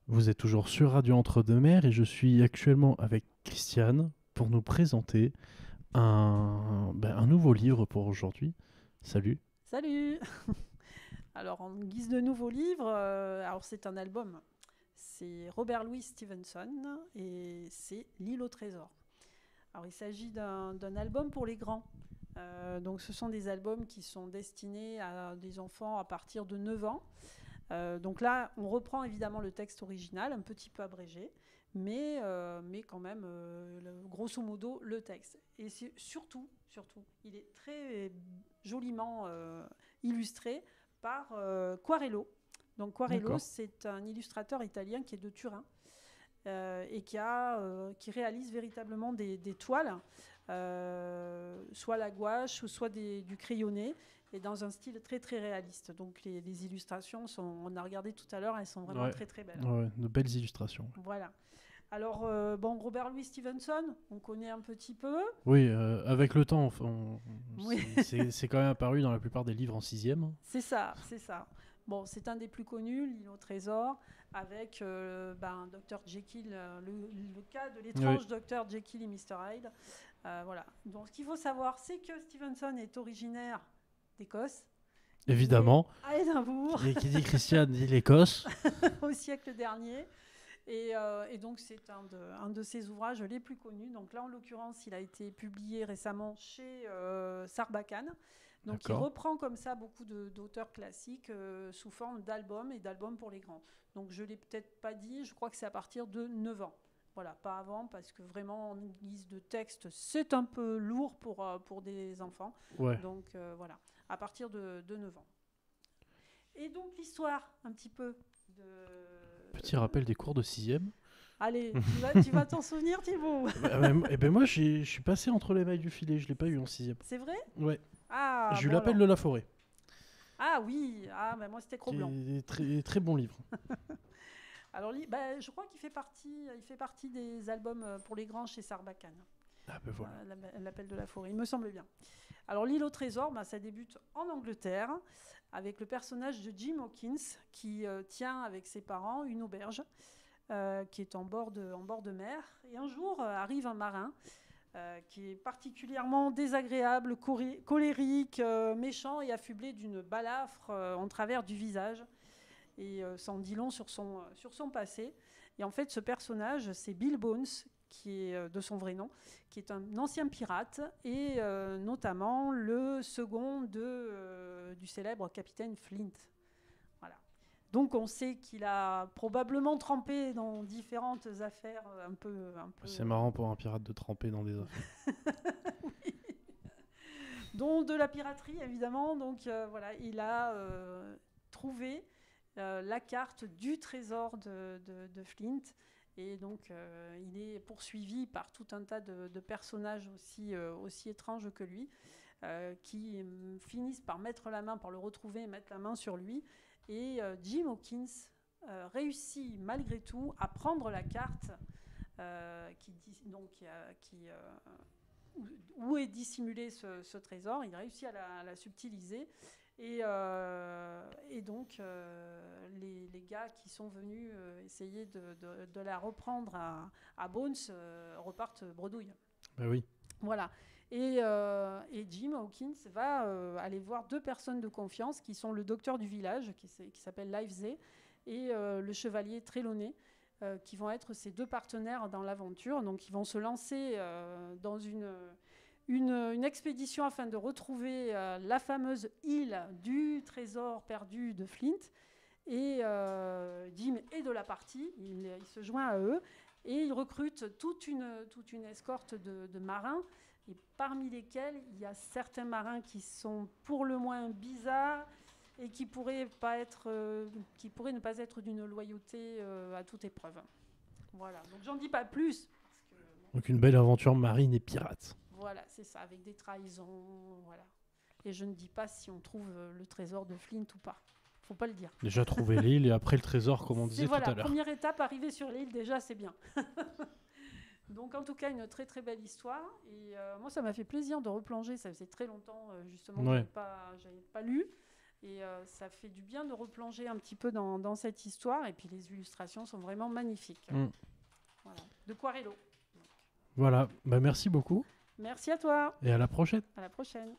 Vous êtes toujours sur Radio Entre-deux-Mers et je suis actuellement avec Christiane pour nous présenter un nouveau livre pour aujourd'hui. Salut. Salut. Alors, en guise de nouveau livre, alors c'est un album. C'est Robert Louis Stevenson et c'est L'île au trésor. Alors, il s'agit d'un album pour les grands. Donc, ce sont des albums qui sont destinés à des enfants à partir de 9 ans. Donc là, on reprend évidemment le texte original, un petit peu abrégé, mais quand même, grosso modo, le texte. Et surtout, il est très joliment illustré par Quarello. Donc Quarello, D'accord. c'est un illustrateur italien qui est de Turin et qui réalise véritablement des toiles, soit à la gouache ou soit du crayonné, et dans un style très très réaliste. Donc les illustrations on a regardé tout à l'heure, elles sont vraiment Ouais, très très belles. ouais, de belles illustrations. Voilà. Alors, Robert Louis Stevenson, on connaît un petit peu. Oui, avec le temps, Oui, c'est quand même apparu dans la plupart des livres en sixième. c'est ça, c'est ça. Bon, c'est un des plus connus, L'île au trésor, avec Dr Jekyll, le cas de Oui, l'étrange Dr Jekyll et Mr Hyde. Voilà. Donc, ce qu'il faut savoir, c'est que Stevenson est originaire d'Écosse. Il est né évidemment. à Édimbourg Qui dit Christiane dit l'Écosse. au siècle dernier. Et donc, c'est un de ses ouvrages les plus connus. Donc là, en l'occurrence, il a été publié récemment chez Sarbacane. Donc, il D'accord. reprend comme ça beaucoup d'auteurs classiques sous forme d'albums et d'albums pour les grands. Donc, je ne l'ai peut-être pas dit, je crois que c'est à partir de 9 ans. Voilà, pas avant, parce que vraiment, en guise de texte, c'est un peu lourd pour des enfants. Ouais. Donc, voilà, à partir de 9 ans. Et donc, l'histoire, un petit peu de... Petit rappel des cours de sixième. Allez, tu vas t'en souvenir, Thibaut. Et ben moi, je suis passé entre les mailles du filet. Je l'ai pas eu en sixième. C'est vrai? Ouais. Ah, J'ai eu bon l'appel alors. de la forêt, Ah oui, moi c'était qui Cro-Blanc. est très très bon livre. Alors, je crois qu'il fait partie des albums pour les grands chez Sarbacane. Ah ben voilà. L'appel de la forêt, il me semble bien. Alors, L'île au trésor, ça débute en Angleterre avec le personnage de Jim Hawkins qui tient avec ses parents une auberge qui est en bord de mer. Et un jour arrive un marin qui est particulièrement désagréable, colérique, méchant et affublé d'une balafre en travers du visage. Et ça en dit long sur son passé. Et en fait, ce personnage, c'est Bill Bones, qui est de son vrai nom, qui est un ancien pirate et notamment le second du célèbre capitaine Flint. Voilà. Donc on sait qu'il a probablement trempé dans différentes affaires un peu C'est marrant pour un pirate de tremper dans des affaires. oui. Dont de la piraterie évidemment. Donc voilà, il a trouvé la carte du trésor de Flint. Et donc, il est poursuivi par tout un tas de personnages aussi étranges que lui, qui finissent par le retrouver et mettre la main sur lui. Et Jim Hawkins réussit malgré tout à prendre la carte où est dissimulé ce trésor. Il réussit à la subtiliser. Et donc, les gars qui sont venus essayer de la reprendre à Bones repartent bredouille. Bah oui. Voilà. Et Jim Hawkins va aller voir deux personnes de confiance qui sont le docteur du village, qui s'appelle Livesey, et le chevalier Trelawney, qui vont être ses deux partenaires dans l'aventure. Donc, ils vont se lancer dans une expédition afin de retrouver la fameuse île du trésor perdu de Flint. Et Jim est de la partie, il se joint à eux et il recrute toute une escorte de marins, et parmi lesquels il y a certains marins qui sont pour le moins bizarres et qui pourraient ne pas être d'une loyauté à toute épreuve. Voilà, donc j'en dis pas plus. Donc une belle aventure marine et pirate. Voilà, c'est ça, avec des trahisons, voilà. Et je ne dis pas si on trouve le trésor de Flint ou pas. Faut pas le dire. Déjà trouver l'île et après le trésor, comme on disait tout à l'heure. Première étape, arriver sur l'île, déjà, c'est bien. Donc, en tout cas, une très très belle histoire. Et moi, ça m'a fait plaisir de replonger. Ça faisait très longtemps, justement, que Ouais. j'avais pas lu. Et ça fait du bien de replonger un petit peu dans cette histoire. Et puis les illustrations sont vraiment magnifiques. Voilà. De Quarello. Voilà, bah, merci beaucoup Merci à toi. et à la prochaine. À la prochaine.